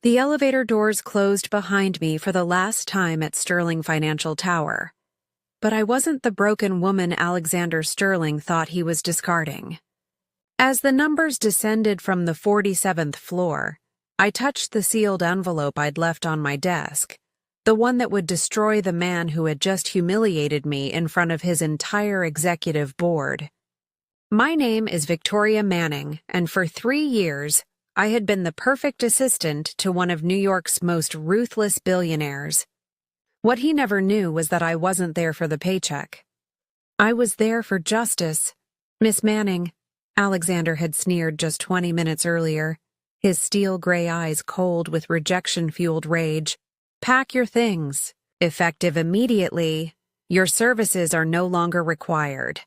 The elevator doors closed behind me for the last time at Sterling Financial Tower. But I wasn't the broken woman Alexander Sterling thought he was discarding. As the numbers descended from the 47th floor, I touched the sealed envelope I'd left on my desk, the one that would destroy the man who had just humiliated me in front of his entire executive board. My name is Victoria Manning, and for 3 years, I had been the perfect assistant to one of New York's most ruthless billionaires. What he never knew was that I wasn't there for the paycheck. I was there for justice. Miss Manning, Alexander had sneered just 20 minutes earlier, his steel gray eyes cold with rejection-fueled rage. Pack your things. Effective immediately. Your services are no longer required.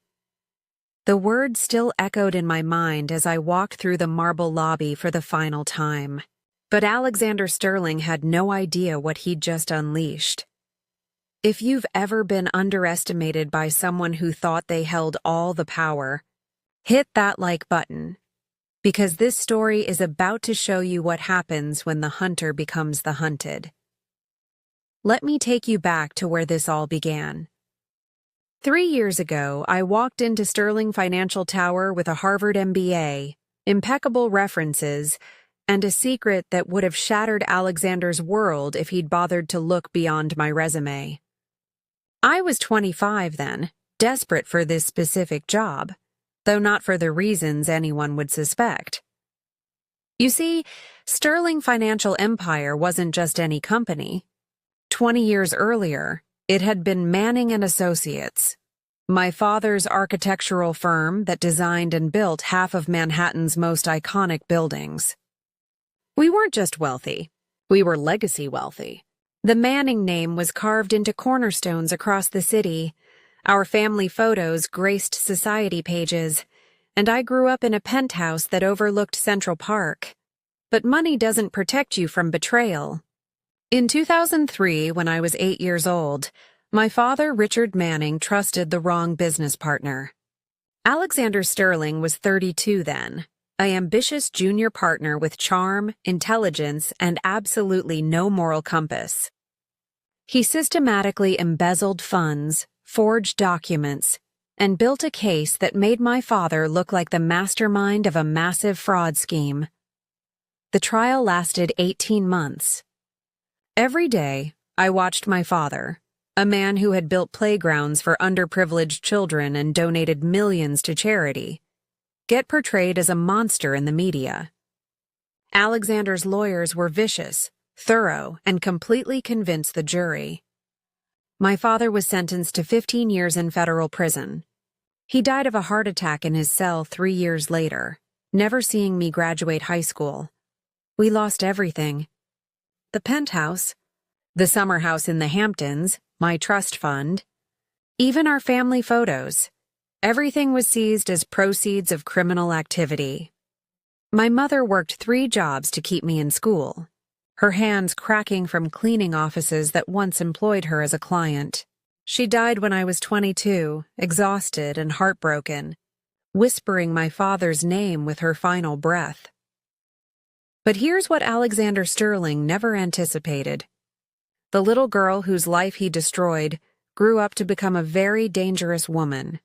The words still echoed in my mind as I walked through the marble lobby for the final time. But Alexander Sterling had no idea what he'd just unleashed. If you've ever been underestimated by someone who thought they held all the power, hit that like button. Because this story is about to show you what happens when the hunter becomes the hunted. Let me take you back to where this all began. 3 years ago, I walked into Sterling Financial Tower with a Harvard MBA, impeccable references, and a secret that would have shattered Alexander's world if he'd bothered to look beyond my resume. I was 25 then, desperate for this specific job, though not for the reasons anyone would suspect. You see, Sterling Financial Empire wasn't just any company. 20 years earlier, it had been Manning and Associates, my father's architectural firm that designed and built half of Manhattan's most iconic buildings. We weren't just wealthy, we were legacy wealthy. The Manning name was carved into cornerstones across the city, our family photos graced society pages, and I grew up in a penthouse that overlooked Central Park. But money doesn't protect you from betrayal. In 2003, when I was 8 years old, my father, Richard Manning, trusted the wrong business partner. Alexander Sterling was 32 then, an ambitious junior partner with charm, intelligence, and absolutely no moral compass. He systematically embezzled funds, forged documents, and built a case that made my father look like the mastermind of a massive fraud scheme. The trial lasted 18 months. Every day, I watched my father, a man who had built playgrounds for underprivileged children and donated millions to charity, get portrayed as a monster in the media. Alexander's lawyers were vicious, thorough, and completely convinced the jury. My father was sentenced to 15 years in federal prison. He died of a heart attack in his cell 3 years later, never seeing me graduate high school. We lost everything. The penthouse, the summer house in the Hamptons, my trust fund, even our family photos. Everything was seized as proceeds of criminal activity. My mother worked 3 jobs to keep me in school, her hands cracking from cleaning offices that once employed her as a client. She died when I was 22, exhausted and heartbroken, whispering my father's name with her final breath. But here's what Alexander Sterling never anticipated. The little girl whose life he destroyed grew up to become a very dangerous woman.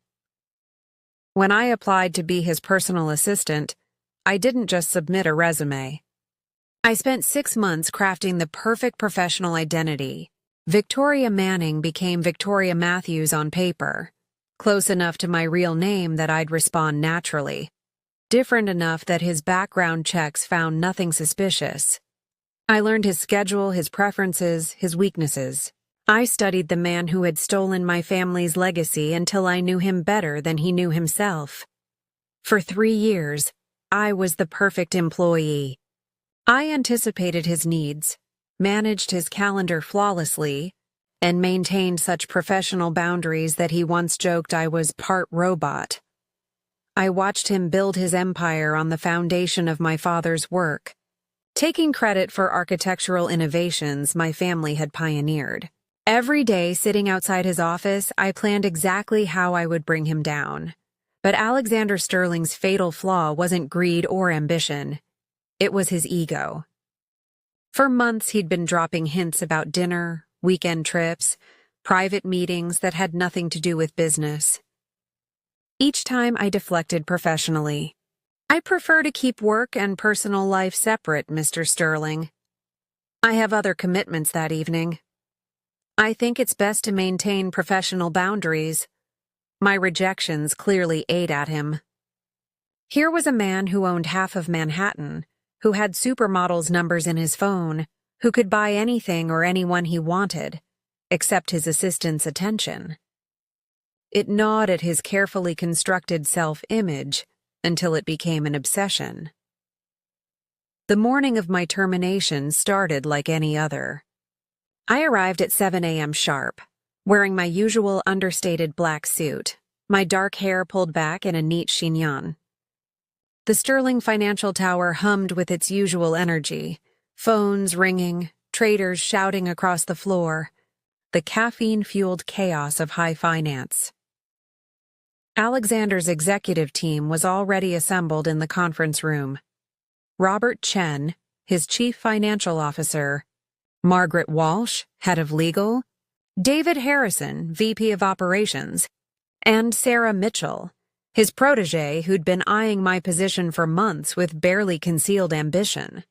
When I applied to be his personal assistant, I didn't just submit a resume. I spent 6 months crafting the perfect professional identity. Victoria Manning became Victoria Matthews on paper, close enough to my real name that I'd respond naturally. Different enough that his background checks found nothing suspicious. I learned his schedule, his preferences, his weaknesses. I studied the man who had stolen my family's legacy until I knew him better than he knew himself. For 3 years, I was the perfect employee. I anticipated his needs, managed his calendar flawlessly, and maintained such professional boundaries that he once joked I was part robot. I watched him build his empire on the foundation of my father's work, taking credit for architectural innovations my family had pioneered. Every day sitting outside his office, I planned exactly how I would bring him down. But Alexander Sterling's fatal flaw wasn't greed or ambition. It was his ego. For months, he'd been dropping hints about dinner, weekend trips, private meetings that had nothing to do with business. Each time I deflected professionally. I prefer to keep work and personal life separate, Mr. Sterling. I have other commitments that evening. I think it's best to maintain professional boundaries. My rejections clearly ate at him. Here was a man who owned half of Manhattan, who had supermodels' numbers in his phone, who could buy anything or anyone he wanted, except his assistant's attention. It gnawed at his carefully constructed self-image until it became an obsession. The morning of my termination started like any other. I arrived at 7 a.m. sharp, wearing my usual understated black suit, my dark hair pulled back in a neat chignon. The Sterling Financial Tower hummed with its usual energy, phones ringing, traders shouting across the floor, the caffeine-fueled chaos of high finance. Alexander's executive team was already assembled in the conference room. Robert Chen, his chief financial officer, Margaret Walsh, head of legal, David Harrison, VP of operations, and Sarah Mitchell, his protege who'd been eyeing my position for months with barely concealed ambition.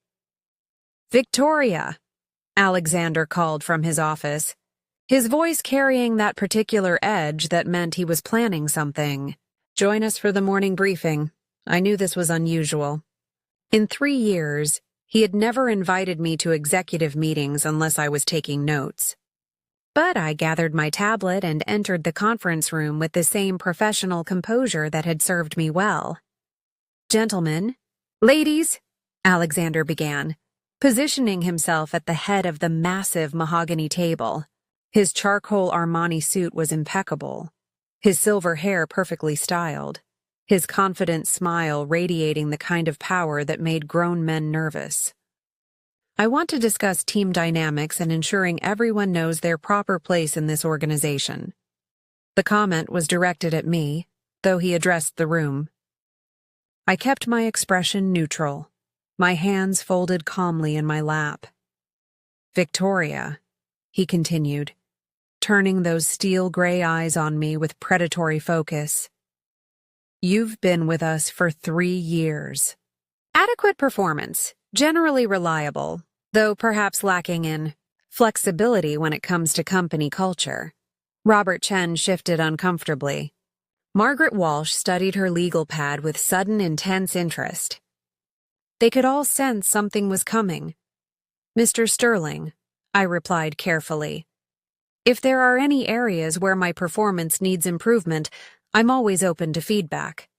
"Victoria," Alexander called from his office, his voice carrying that particular edge that meant he was planning something. "Join us for the morning briefing." I knew this was unusual. In 3 years, he had never invited me to executive meetings unless I was taking notes. But I gathered my tablet and entered the conference room with the same professional composure that had served me well. "Gentlemen, ladies," Alexander began, positioning himself at the head of the massive mahogany table. His charcoal Armani suit was impeccable, his silver hair perfectly styled, his confident smile radiating the kind of power that made grown men nervous. "I want to discuss team dynamics and ensuring everyone knows their proper place in this organization." The comment was directed at me, though he addressed the room. I kept my expression neutral, my hands folded calmly in my lap. "Victoria," he continued, turning those steel-gray eyes on me with predatory focus. "You've been with us for 3 years. Adequate performance, generally reliable, though perhaps lacking in flexibility when it comes to company culture." Robert Chen shifted uncomfortably. Margaret Walsh studied her legal pad with sudden intense interest. They could all sense something was coming. "Mr. Sterling," I replied carefully, "if there are any areas where my performance needs improvement, I'm always open to feedback."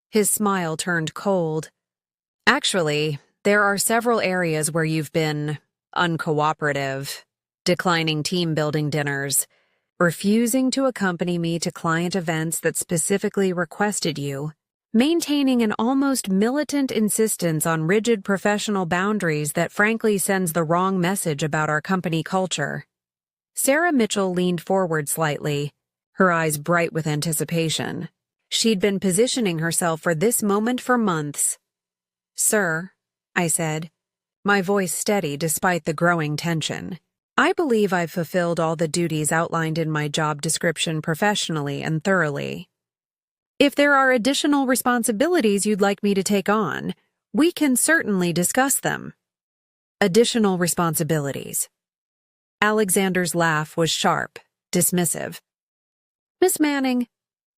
His smile turned cold. "Actually, there are several areas where you've been uncooperative, declining team-building dinners, refusing to accompany me to client events that specifically requested you, maintaining an almost militant insistence on rigid professional boundaries that frankly sends the wrong message about our company culture." Sarah Mitchell leaned forward slightly, her eyes bright with anticipation. She'd been positioning herself for this moment for months. "Sir," I said, my voice steady despite the growing tension, "I believe I've fulfilled all the duties outlined in my job description professionally and thoroughly. If there are additional responsibilities you'd like me to take on, we can certainly discuss them." "Additional responsibilities." Alexander's laugh was sharp, dismissive. "Miss Manning,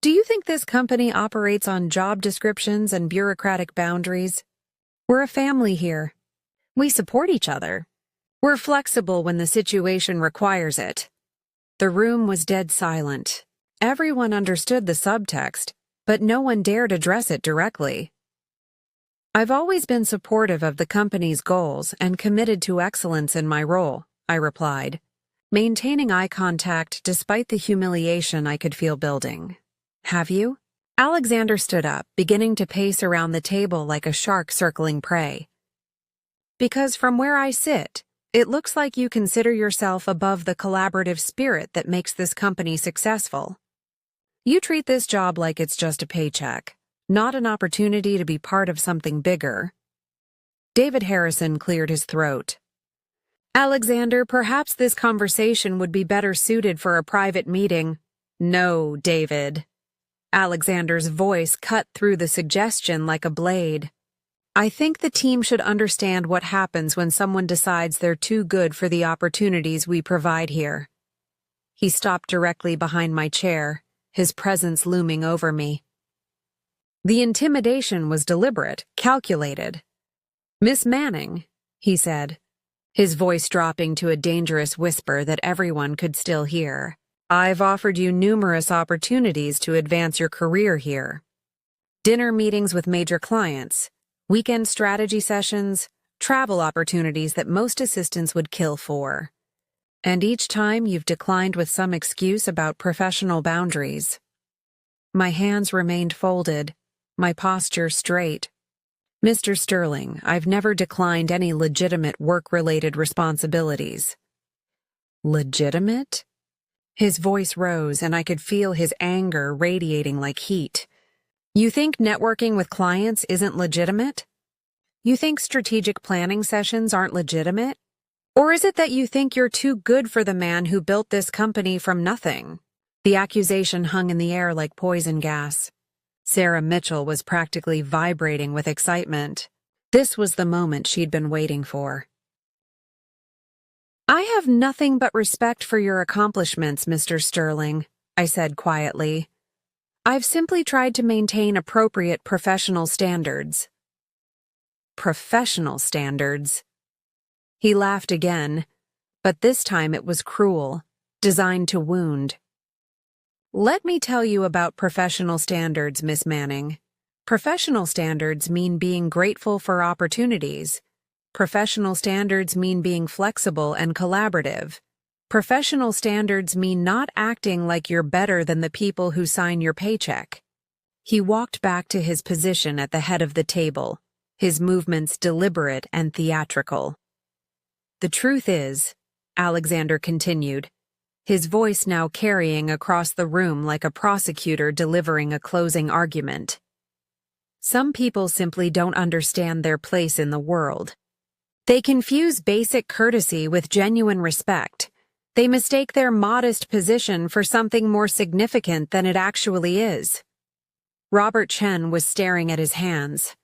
do you think this company operates on job descriptions and bureaucratic boundaries? We're a family here. We support each other. We're flexible when the situation requires it." The room was dead silent. Everyone understood the subtext, but no one dared address it directly. "I've always been supportive of the company's goals and committed to excellence in my role," I replied, maintaining eye contact despite the humiliation I could feel building. "Have you?" Alexander stood up, beginning to pace around the table like a shark circling prey. "Because from where I sit, it looks like you consider yourself above the collaborative spirit that makes this company successful. You treat this job like it's just a paycheck, not an opportunity to be part of something bigger." David Harrison cleared his throat. Alexander, perhaps this conversation would be better suited for a private meeting. No, David. Alexander's voice cut through the suggestion like a blade. I think the team should understand what happens when someone decides they're too good for the opportunities we provide here. He stopped directly behind my chair, his presence looming over me. The intimidation was deliberate, calculated. Miss Manning, he said, his voice dropping to a dangerous whisper that everyone could still hear. I've offered you numerous opportunities to advance your career here. Dinner meetings with major clients, weekend strategy sessions, travel opportunities that most assistants would kill for. And each time you've declined with some excuse about professional boundaries. My hands remained folded, my posture straight. Mr. Sterling, I've never declined any legitimate work-related responsibilities. Legitimate? His voice rose, and I could feel his anger radiating like heat. You think networking with clients isn't legitimate? You think strategic planning sessions aren't legitimate? Or is it that you think you're too good for the man who built this company from nothing? The accusation hung in the air like poison gas. Sarah Mitchell was practically vibrating with excitement. This was the moment she'd been waiting for. I have nothing but respect for your accomplishments, Mr. Sterling, I said quietly. I've simply tried to maintain appropriate professional standards. Professional standards? He laughed again, but this time it was cruel, designed to wound. Let me tell you about professional standards, Miss Manning. Professional standards mean being grateful for opportunities. Professional standards mean being flexible and collaborative. Professional standards mean not acting like you're better than the people who sign your paycheck. He walked back to his position at the head of the table, his movements deliberate and theatrical. The truth is, Alexander continued, his voice now carrying across the room like a prosecutor delivering a closing argument. Some people simply don't understand their place in the world. They confuse basic courtesy with genuine respect. They mistake their modest position for something more significant than it actually is. Robert Chen was staring at his hands.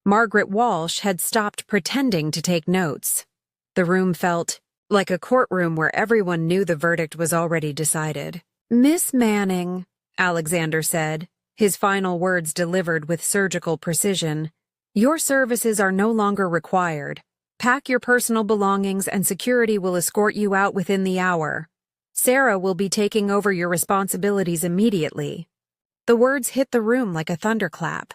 Margaret Walsh had stopped pretending to take notes. The room felt like a courtroom where everyone knew the verdict was already decided. Miss Manning, Alexander said, his final words delivered with surgical precision, your services are no longer required. Pack your personal belongings and security will escort you out within the hour. Sarah will be taking over your responsibilities immediately. The words hit the room like a thunderclap.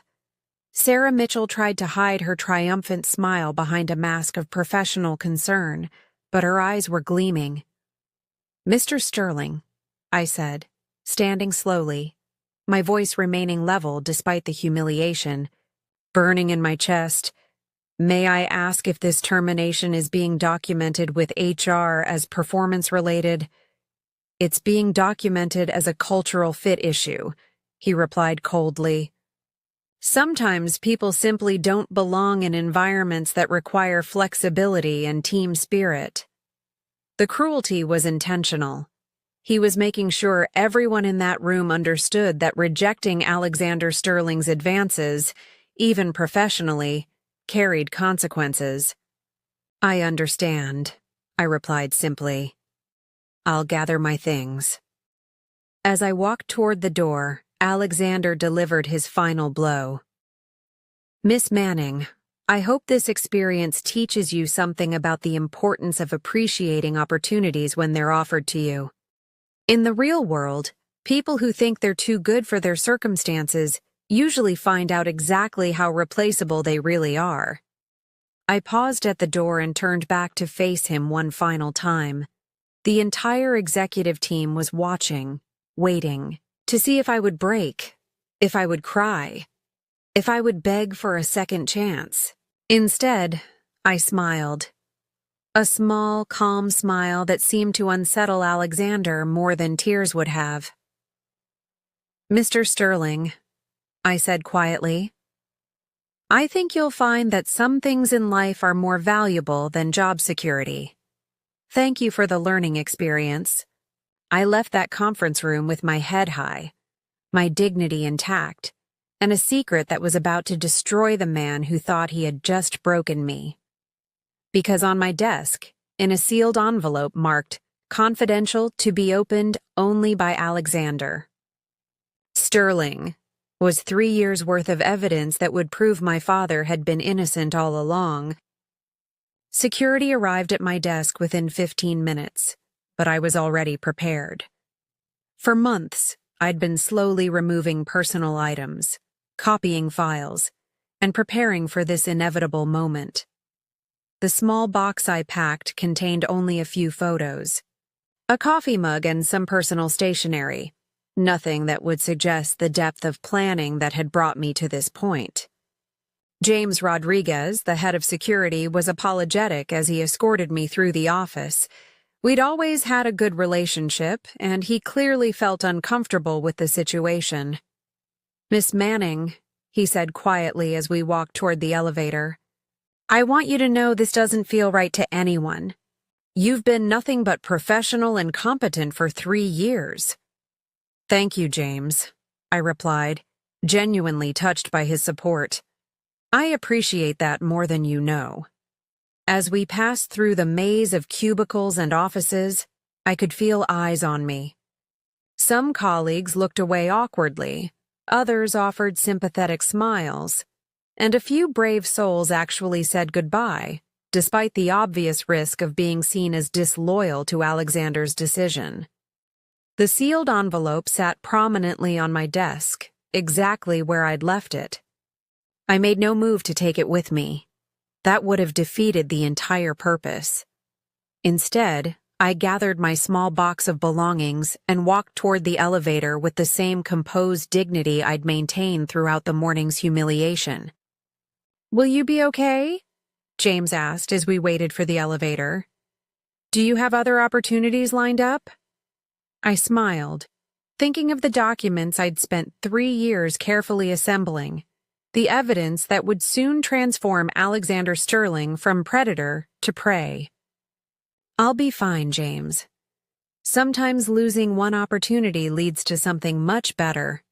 Sarah Mitchell tried to hide her triumphant smile behind a mask of professional concern, but her eyes were gleaming. Mr. Sterling, I said, standing slowly, my voice remaining level despite the humiliation, burning in my chest. May I ask if this termination is being documented with HR as performance-related? It's being documented as a cultural fit issue, he replied coldly. Sometimes people simply don't belong in environments that require flexibility and team spirit. The cruelty was intentional. He was making sure everyone in that room understood that rejecting Alexander Sterling's advances, even professionally, carried consequences. I understand, I replied simply. I'll gather my things. As I walked toward the door, Alexander delivered his final blow. Miss Manning, I hope this experience teaches you something about the importance of appreciating opportunities when they're offered to you. In the real world, people who think they're too good for their circumstances usually find out exactly how replaceable they really are. I paused at the door and turned back to face him one final time. The entire executive team was watching, waiting, to see if I would break, if I would cry, if I would beg for a second chance. Instead, I smiled. A small, calm smile that seemed to unsettle Alexander more than tears would have. Mr. Sterling, I said quietly, I think you'll find that some things in life are more valuable than job security. Thank you for the learning experience. I left that conference room with my head high, my dignity intact, and a secret that was about to destroy the man who thought he had just broken me. Because on my desk, in a sealed envelope marked "Confidential to be opened only by Alexander," Sterling, was 3 years' worth of evidence that would prove my father had been innocent all along. Security arrived at my desk within 15 minutes, but I was already prepared. For months, I'd been slowly removing personal items, copying files, and preparing for this inevitable moment. The small box I packed contained only a few photos, a coffee mug and some personal stationery, nothing that would suggest the depth of planning that had brought me to this point. James Rodriguez, the head of security, was apologetic as he escorted me through the office. We'd always had a good relationship, and he clearly felt uncomfortable with the situation. "Miss Manning," he said quietly as we walked toward the elevator, "I want you to know this doesn't feel right to anyone. You've been nothing but professional and competent for 3 years. "Thank you, James," I replied, genuinely touched by his support. "I appreciate that more than you know." As we passed through the maze of cubicles and offices, I could feel eyes on me. Some colleagues looked away awkwardly, others offered sympathetic smiles, and a few brave souls actually said goodbye, despite the obvious risk of being seen as disloyal to Alexander's decision. The sealed envelope sat prominently on my desk, exactly where I'd left it. I made no move to take it with me. That would have defeated the entire purpose. Instead, I gathered my small box of belongings and walked toward the elevator with the same composed dignity I'd maintained throughout the morning's humiliation. "Will you be okay?" James asked as we waited for the elevator. "Do you have other opportunities lined up?" I smiled, thinking of the documents I'd spent 3 years carefully assembling, the evidence that would soon transform Alexander Sterling from predator to prey. "I'll be fine, James. Sometimes losing one opportunity leads to something much better."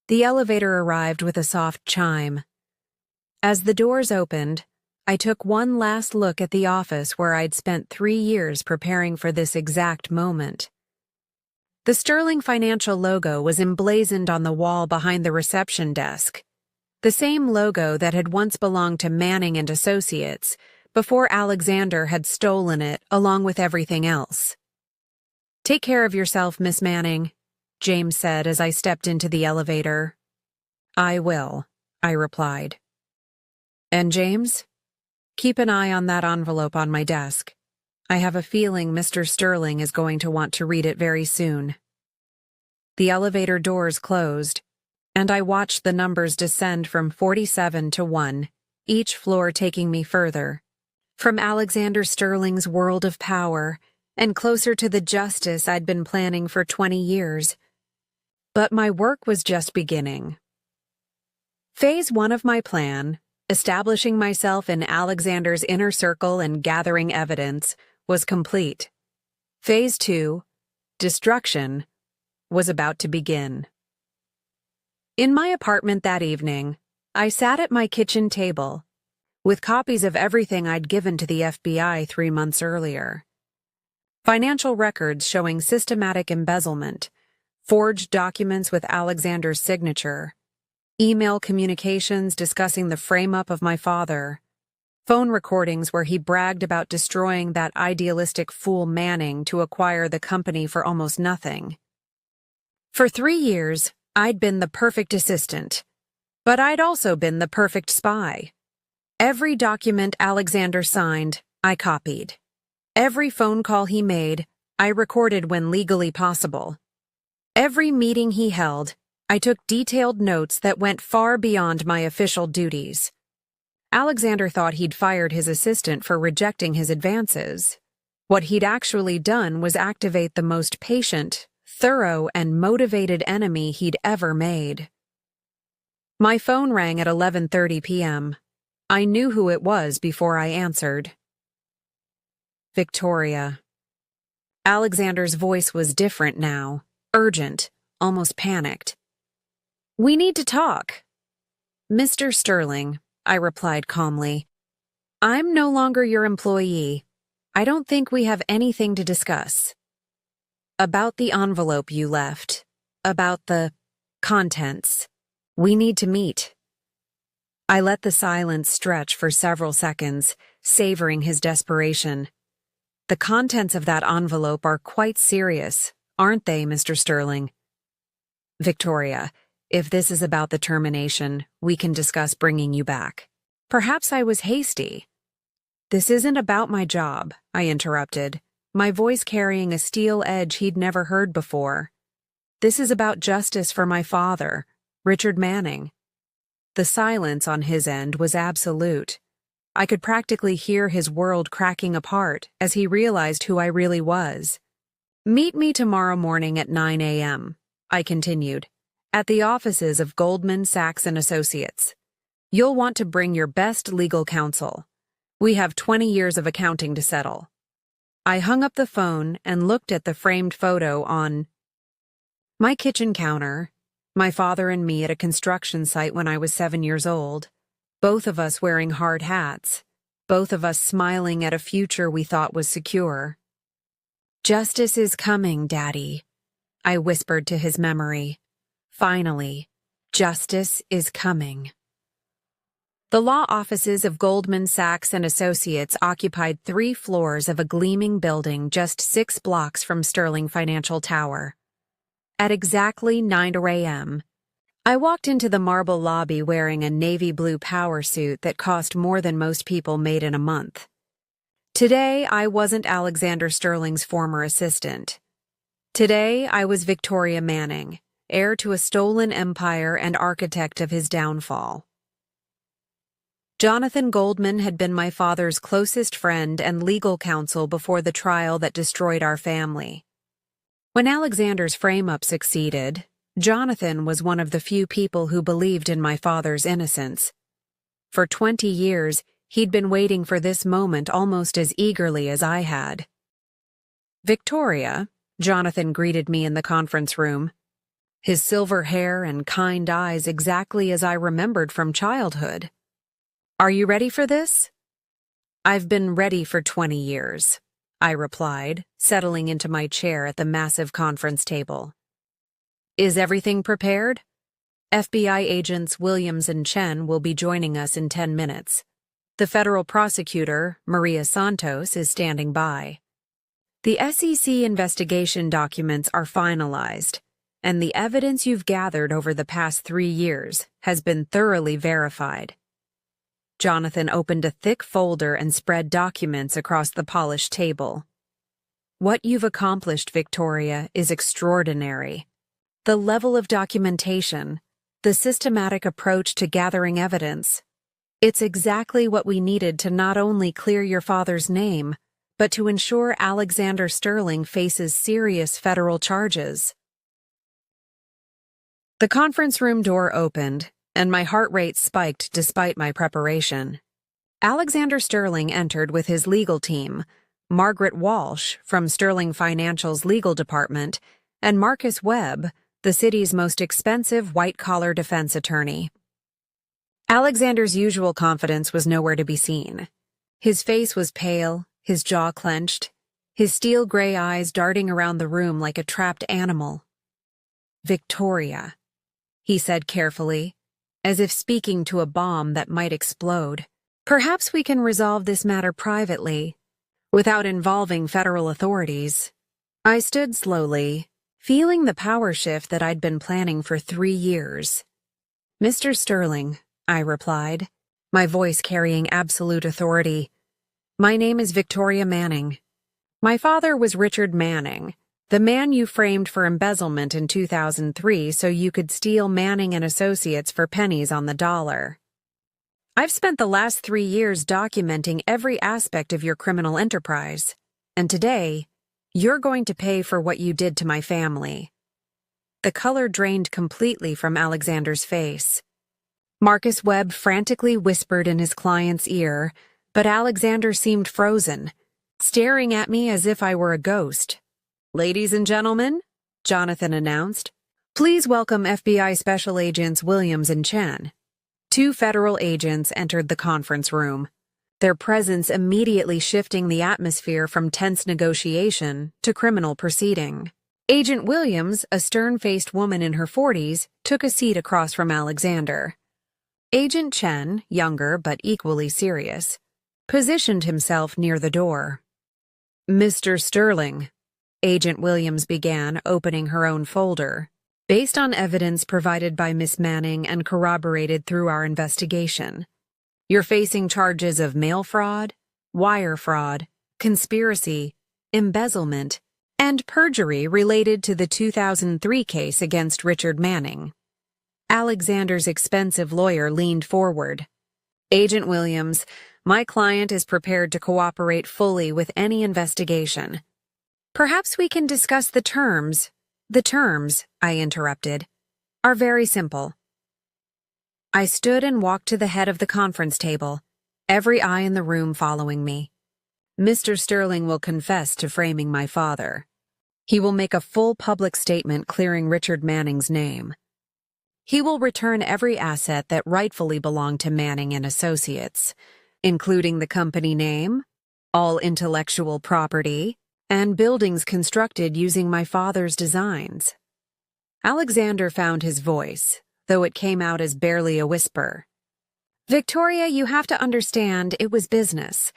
The elevator arrived with a soft chime. As the doors opened, I took one last look at the office where I'd spent 3 years preparing for this exact moment. The Sterling Financial logo was emblazoned on the wall behind the reception desk, the same logo that had once belonged to Manning and Associates before Alexander had stolen it along with everything else. "Take care of yourself, Miss Manning," James said as I stepped into the elevator. "I will," I replied. "And James, keep an eye on that envelope on my desk. I have a feeling Mr. Sterling is going to want to read it very soon." The elevator doors closed, and I watched the numbers descend from 47 to 1, each floor taking me further, from Alexander Sterling's world of power and closer to the justice I'd been planning for 20 years. But my work was just beginning. Phase 1 of my plan, establishing myself in Alexander's inner circle and gathering evidence, was complete. Phase 2, destruction, was about to begin. In my apartment that evening, I sat at my kitchen table, with copies of everything I'd given to the FBI 3 months earlier. Financial records showing systematic embezzlement, forged documents with Alexander's signature, email communications discussing the frame-up of my father, phone recordings where he bragged about destroying that idealistic fool Manning to acquire the company for almost nothing. For 3 years, I'd been the perfect assistant, but I'd also been the perfect spy. Every document Alexander signed, I copied. Every phone call he made, I recorded when legally possible. Every meeting he held, I took detailed notes that went far beyond my official duties. Alexander thought he'd fired his assistant for rejecting his advances. What he'd actually done was activate the most patient, thorough, and motivated enemy he'd ever made. My phone rang at 11:30 p.m. I knew who it was before I answered. Victoria. Alexander's voice was different now, urgent, almost panicked. We need to talk. Mr. Sterling, I replied calmly. I'm no longer your employee. I don't think we have anything to discuss. About the envelope you left. About the contents. We need to meet. I let the silence stretch for several seconds, savoring his desperation. The contents of that envelope are quite serious, aren't they, Mr. Sterling? Victoria, if this is about the termination, we can discuss bringing you back. Perhaps I was hasty. This isn't about my job, I interrupted, my voice carrying a steel edge he'd never heard before. This is about justice for my father, Richard Manning. The silence on his end was absolute. I could practically hear his world cracking apart as he realized who I really was. Meet me tomorrow morning at 9 a.m., I continued, at the offices of Goldman Sachs and Associates. You'll want to bring your best legal counsel. We have 20 years of accounting to settle. I hung up the phone and looked at the framed photo on my kitchen counter, my father and me at a construction site when I was 7 years old. Both of us wearing hard hats, both of us smiling at a future we thought was secure. Justice is coming, Daddy, I whispered to his memory. Finally, justice is coming. The law offices of Goldman Sachs and Associates occupied 3 floors of a gleaming building just 6 blocks from Sterling Financial Tower. At exactly 9 a.m., I walked into the marble lobby wearing a navy blue power suit that cost more than most people made in a month. Today, I wasn't Alexander Sterling's former assistant. Today, I was Victoria Manning, heir to a stolen empire and architect of his downfall. Jonathan Goldman had been my father's closest friend and legal counsel before the trial that destroyed our family. When Alexander's frame-up succeeded, Jonathan was one of the few people who believed in my father's innocence. For 20 years, he'd been waiting for this moment almost as eagerly as I had. Victoria, Jonathan greeted me in the conference room, his silver hair and kind eyes exactly as I remembered from childhood. Are you ready for this? I've been ready for 20 years, I replied, settling into my chair at the massive conference table. Is everything prepared? FBI agents Williams and Chen will be joining us in 10 minutes. The federal prosecutor, Maria Santos, is standing by. The SEC investigation documents are finalized, and the evidence you've gathered over the past 3 years has been thoroughly verified. Jonathan opened a thick folder and spread documents across the polished table. What you've accomplished, Victoria, is extraordinary. The level of documentation, the systematic approach to gathering evidence. It's exactly what we needed to not only clear your father's name, but to ensure Alexander Sterling faces serious federal charges. The conference room door opened, and my heart rate spiked despite my preparation. Alexander Sterling entered with his legal team, Margaret Walsh from Sterling Financial's legal department, and Marcus Webb, the city's most expensive white-collar defense attorney. Alexander's usual confidence was nowhere to be seen. His face was pale, his jaw clenched, his steel gray eyes darting around the room like a trapped animal. Victoria, he said carefully, as if speaking to a bomb that might explode. Perhaps we can resolve this matter privately, without involving federal authorities. I stood slowly, feeling the power shift that I'd been planning for 3 years. Mr. Sterling, I replied, my voice carrying absolute authority. My name is Victoria Manning. My father was Richard Manning, the man you framed for embezzlement in 2003 so you could steal Manning and Associates for pennies on the dollar. I've spent the last 3 years documenting every aspect of your criminal enterprise, and today, you're going to pay for what you did to my family. The color drained completely from Alexander's face. Marcus Webb frantically whispered in his client's ear, but Alexander seemed frozen, staring at me as if I were a ghost. "Ladies and gentlemen," Jonathan announced, "please welcome FBI Special Agents Williams and Chen." Two federal agents entered the conference room, their presence immediately shifting the atmosphere from tense negotiation to criminal proceeding. Agent Williams, a stern-faced woman in her 40s, took a seat across from Alexander. Agent Chen, younger but equally serious, positioned himself near the door. "Mr. Sterling," Agent Williams began, opening her own folder. "Based on evidence provided by Miss Manning and corroborated through our investigation, you're facing charges of mail fraud, wire fraud, conspiracy, embezzlement, and perjury related to the 2003 case against Richard Manning." Alexander's expensive lawyer leaned forward. "Agent Williams, my client is prepared to cooperate fully with any investigation. Perhaps we can discuss the terms." "The terms," I interrupted, "are very simple." I stood and walked to the head of the conference table, every eye in the room following me. "Mr. Sterling will confess to framing my father. He will make a full public statement clearing Richard Manning's name. He will return every asset that rightfully belonged to Manning and Associates, including the company name, all intellectual property, and buildings constructed using my father's designs." Alexander found his voice, though it came out as barely a whisper. "Victoria, you have to understand it was business.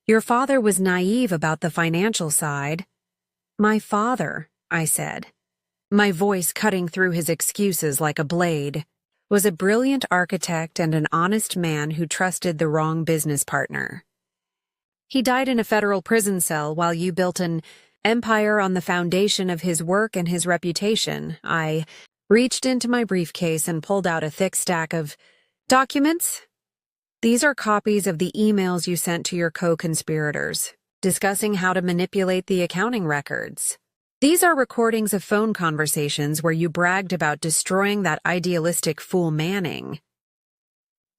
Your father was naive about the financial side." "My father," I said, my voice cutting through his excuses like a blade, "was a brilliant architect and an honest man who trusted the wrong business partner. He died in a federal prison cell while you built an empire on the foundation of his work and his reputation." I reached into my briefcase and pulled out a thick stack of documents. "These are copies of the emails you sent to your co-conspirators, discussing how to manipulate the accounting records. These are recordings of phone conversations where you bragged about destroying that idealistic fool Manning.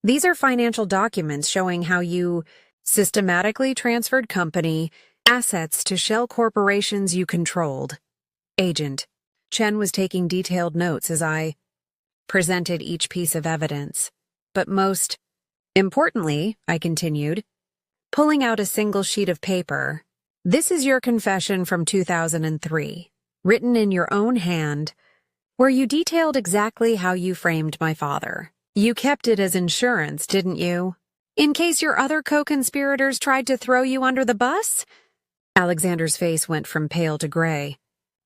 These are financial documents showing how you systematically transferred company assets to shell corporations you controlled." Agent Chen was taking detailed notes as I presented each piece of evidence. "But most importantly," I continued, pulling out a single sheet of paper, "this is your confession from 2003, written in your own hand, where you detailed exactly how you framed my father. You kept it as insurance, didn't you? In case your other co-conspirators tried to throw you under the bus?" Alexander's face went from pale to gray.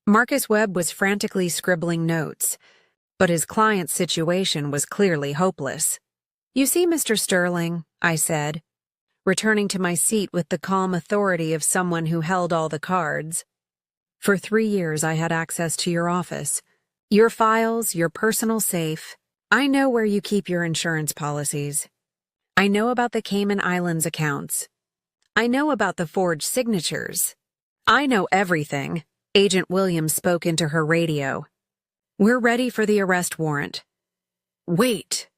Marcus Webb was frantically scribbling notes, but his client's situation was clearly hopeless. "You see, Mr. Sterling," I said, returning to my seat with the calm authority of someone who held all the cards. "For 3 years I had access to your office, your files, your personal safe. I know where you keep your insurance policies. I know about the Cayman Islands accounts. I know about the forged signatures. I know everything." Agent Williams spoke into her radio. "We're ready for the arrest warrant." "Wait,"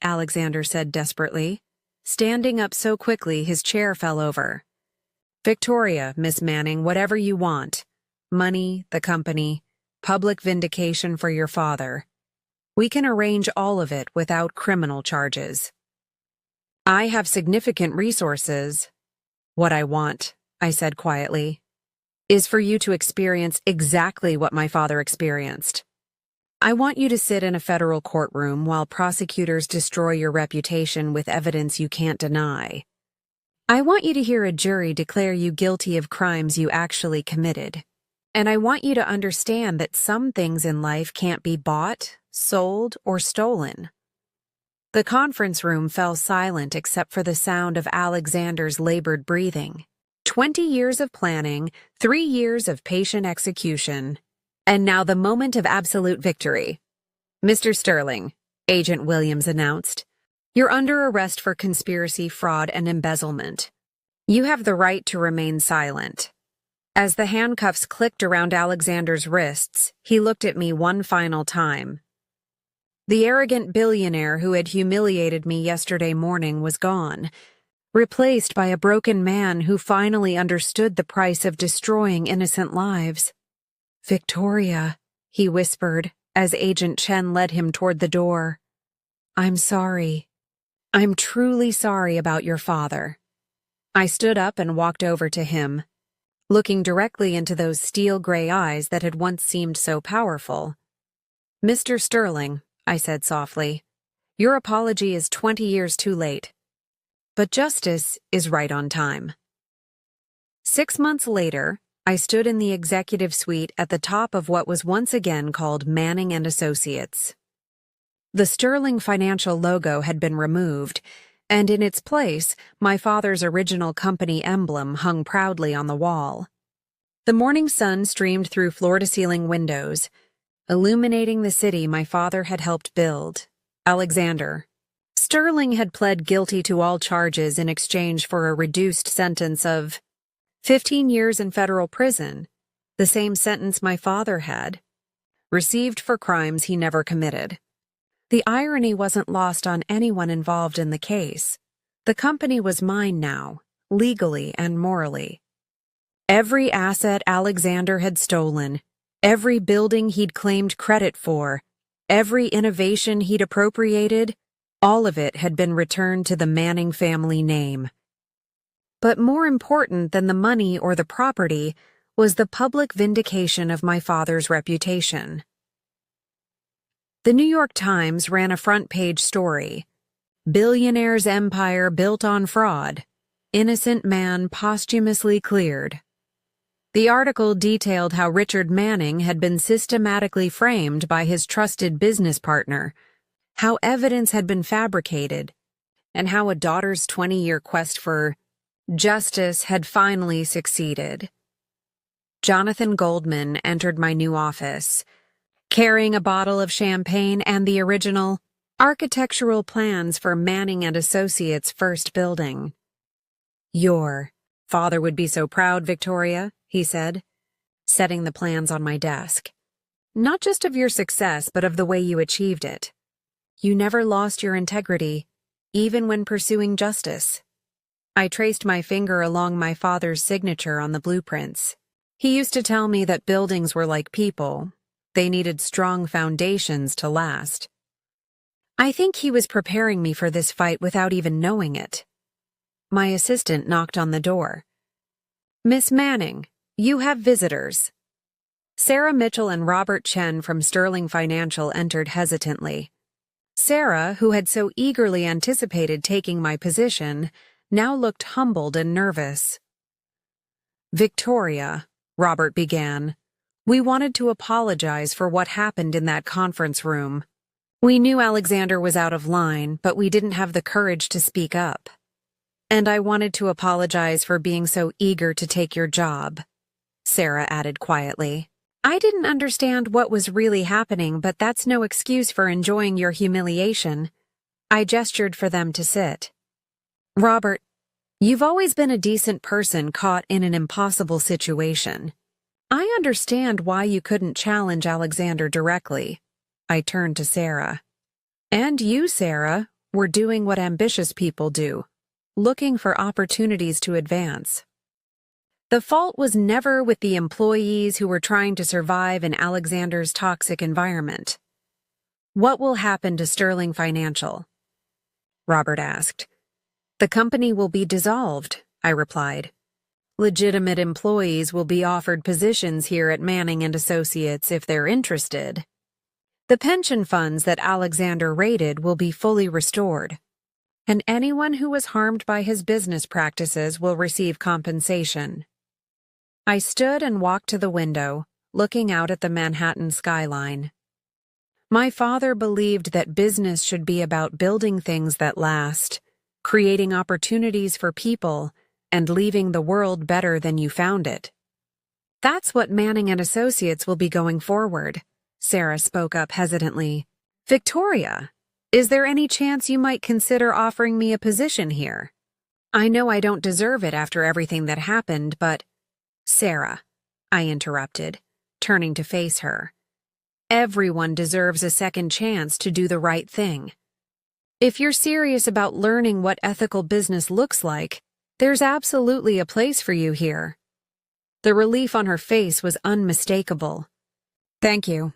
Alexander said desperately, standing up so quickly his chair fell over. "Victoria, Miss Manning, whatever you want. Money, the company, public vindication for your father. We can arrange all of it without criminal charges. I have significant resources." "What I want," I said quietly, "is for you to experience exactly what my father experienced. I want you to sit in a federal courtroom while prosecutors destroy your reputation with evidence you can't deny. I want you to hear a jury declare you guilty of crimes you actually committed. And I want you to understand that some things in life can't be bought, sold, or stolen." The conference room fell silent except for the sound of Alexander's labored breathing. 20 years of planning, 3 years of patient execution, and now the moment of absolute victory. "Mr. Sterling," Agent Williams announced, "you're under arrest for conspiracy, fraud, and embezzlement. You have the right to remain silent." As the handcuffs clicked around Alexander's wrists, he looked at me one final time. The arrogant billionaire who had humiliated me yesterday morning was gone, replaced by a broken man who finally understood the price of destroying innocent lives. "Victoria," he whispered as Agent Chen led him toward the door. "I'm sorry. I'm truly sorry about your father." I stood up and walked over to him, looking directly into those steel-gray eyes that had once seemed so powerful. "Mr. Sterling," I said softly, "your apology is 20 years too late. But justice is right on time." 6 months later, I stood in the executive suite at the top of what was once again called Manning & Associates. The Sterling Financial logo had been removed, and in its place, my father's original company emblem hung proudly on the wall. The morning sun streamed through floor-to-ceiling windows, illuminating the city my father had helped build, Alexander. Sterling had pled guilty to all charges in exchange for a reduced sentence of 15 years in federal prison, the same sentence my father had, received for crimes he never committed. The irony wasn't lost on anyone involved in the case. The company was mine now, legally and morally. Every asset Alexander had stolen, every building he'd claimed credit for, every innovation he'd appropriated, all of it had been returned to the Manning family name. But more important than the money or the property was the public vindication of my father's reputation. The New York Times ran a front-page story, "Billionaire's Empire Built on Fraud. Innocent Man Posthumously Cleared." The article detailed how Richard Manning had been systematically framed by his trusted business partner, how evidence had been fabricated, and how a daughter's 20-year quest for justice had finally succeeded. Jonathan Goldman entered my new office, carrying a bottle of champagne and the original architectural plans for Manning & Associates' first building. "Your father would be so proud, Victoria," he said, setting the plans on my desk. "Not just of your success, but of the way you achieved it. You never lost your integrity, even when pursuing justice." I traced my finger along my father's signature on the blueprints. He used to tell me that buildings were like people. They needed strong foundations to last. I think he was preparing me for this fight without even knowing it. My assistant knocked on the door. "Miss Manning, you have visitors." Sarah Mitchell and Robert Chen from Sterling Financial entered hesitantly. Sarah, who had so eagerly anticipated taking my position, now looked humbled and nervous. "Victoria," Robert began, "we wanted to apologize for what happened in that conference room. We knew Alexander was out of line, but we didn't have the courage to speak up. And I wanted to apologize for being so eager to take your job," Sarah added quietly. "I didn't understand what was really happening, but that's no excuse for enjoying your humiliation." I gestured for them to sit. "Robert, you've always been a decent person caught in an impossible situation. I understand why you couldn't challenge Alexander directly." I turned to Sarah. "And you, Sarah, were doing what ambitious people do, looking for opportunities to advance. The fault was never with the employees who were trying to survive in Alexander's toxic environment." "What will happen to Sterling Financial?" Robert asked. "The company will be dissolved," I replied. "Legitimate employees will be offered positions here at Manning & Associates if they're interested. The pension funds that Alexander raided will be fully restored, and anyone who was harmed by his business practices will receive compensation." I stood and walked to the window, looking out at the Manhattan skyline. My father believed that business should be about building things that last, creating opportunities for people, and leaving the world better than you found it. "That's what Manning & Associates will be going forward," Sarah spoke up hesitantly. "Victoria, is there any chance you might consider offering me a position here? I know I don't deserve it after everything that happened, but—" "Sarah," I interrupted, turning to face her. "Everyone deserves a second chance to do the right thing. If you're serious about learning what ethical business looks like, there's absolutely a place for you here. The relief on her face was unmistakable. Thank you.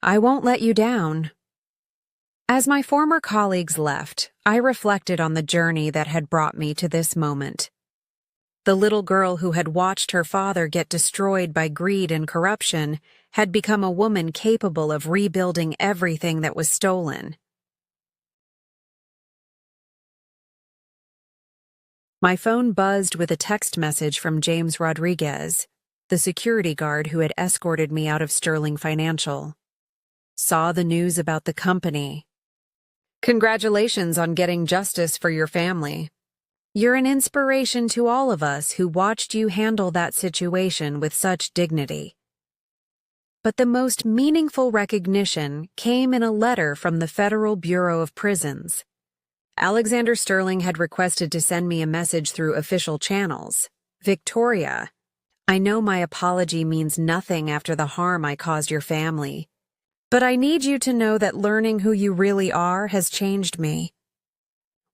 I won't let you down. As my former colleagues left, I reflected on the journey that had brought me to this moment. The little girl who had watched her father get destroyed by greed and corruption had become a woman capable of rebuilding everything that was stolen. My phone buzzed with a text message from James Rodriguez, the security guard who had escorted me out of Sterling Financial. Saw the news about the company. Congratulations on getting justice for your family. You're an inspiration to all of us who watched you handle that situation with such dignity. But the most meaningful recognition came in a letter from the Federal Bureau of Prisons. Alexander Sterling had requested to send me a message through official channels. Victoria, I know my apology means nothing after the harm I caused your family, but I need you to know that learning who you really are has changed me.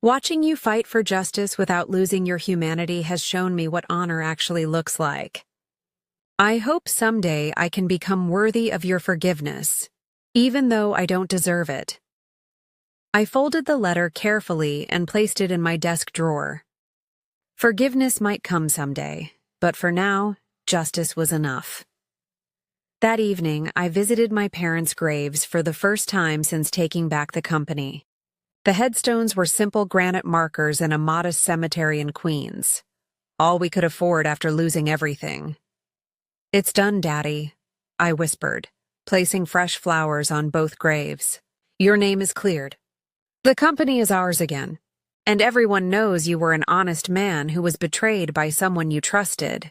Watching you fight for justice without losing your humanity has shown me what honor actually looks like. I hope someday I can become worthy of your forgiveness, even though I don't deserve it. I folded the letter carefully and placed it in my desk drawer. Forgiveness might come someday, but for now, justice was enough. That evening, I visited my parents' graves for the first time since taking back the company. The headstones were simple granite markers in a modest cemetery in Queens, all we could afford after losing everything. It's done, Daddy, I whispered, placing fresh flowers on both graves. Your name is cleared. The company is ours again, and everyone knows you were an honest man who was betrayed by someone you trusted.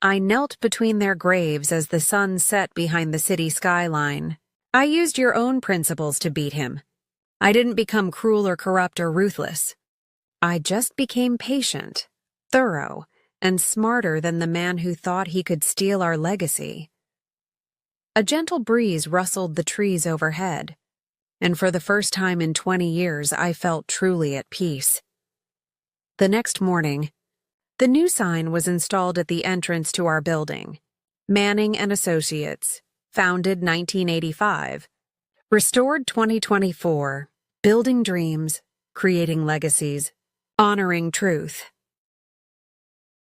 I knelt between their graves as the sun set behind the city skyline. I used your own principles to beat him. I didn't become cruel or corrupt or ruthless. I just became patient, thorough, and smarter than the man who thought he could steal our legacy. A gentle breeze rustled the trees overhead, and for the first time in 20 years I felt truly at peace. The next morning, the new sign was installed at the entrance to our building. Manning and Associates, founded 1985, restored 2024, building dreams, creating legacies, honoring truth.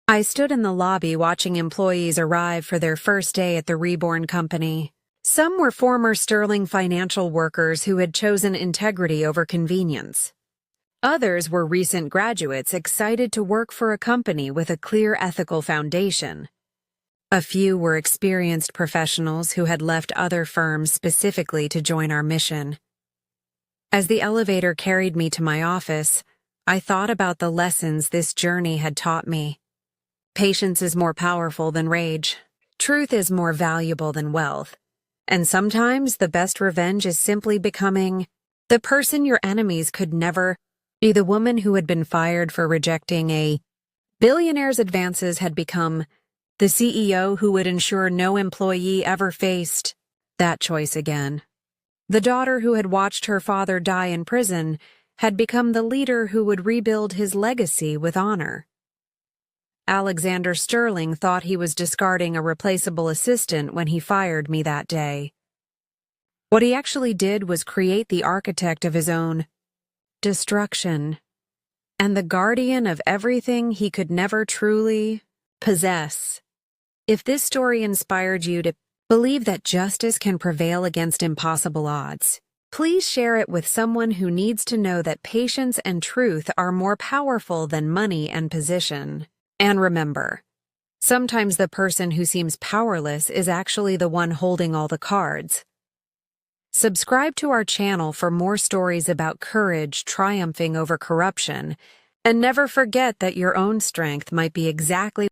I stood in the lobby watching employees arrive for their first day at the reborn company. Some were former Sterling Financial workers who had chosen integrity over convenience. Others were recent graduates excited to work for a company with a clear ethical foundation. A few were experienced professionals who had left other firms specifically to join our mission. As the elevator carried me to my office, I thought about the lessons this journey had taught me. Patience is more powerful than rage. Truth is more valuable than wealth. And sometimes the best revenge is simply becoming the person your enemies could never be. The woman who had been fired for rejecting a billionaire's advances had become the CEO who would ensure no employee ever faced that choice again. The daughter who had watched her father die in prison had become the leader who would rebuild his legacy with honor. Alexander Sterling thought he was discarding a replaceable assistant when he fired me that day. What he actually did was create the architect of his own destruction, and the guardian of everything he could never truly possess. If this story inspired you to believe that justice can prevail against impossible odds, please share it with someone who needs to know that patience and truth are more powerful than money and position. And remember, sometimes the person who seems powerless is actually the one holding all the cards. Subscribe to our channel for more stories about courage triumphing over corruption, and never forget that your own strength might be exactly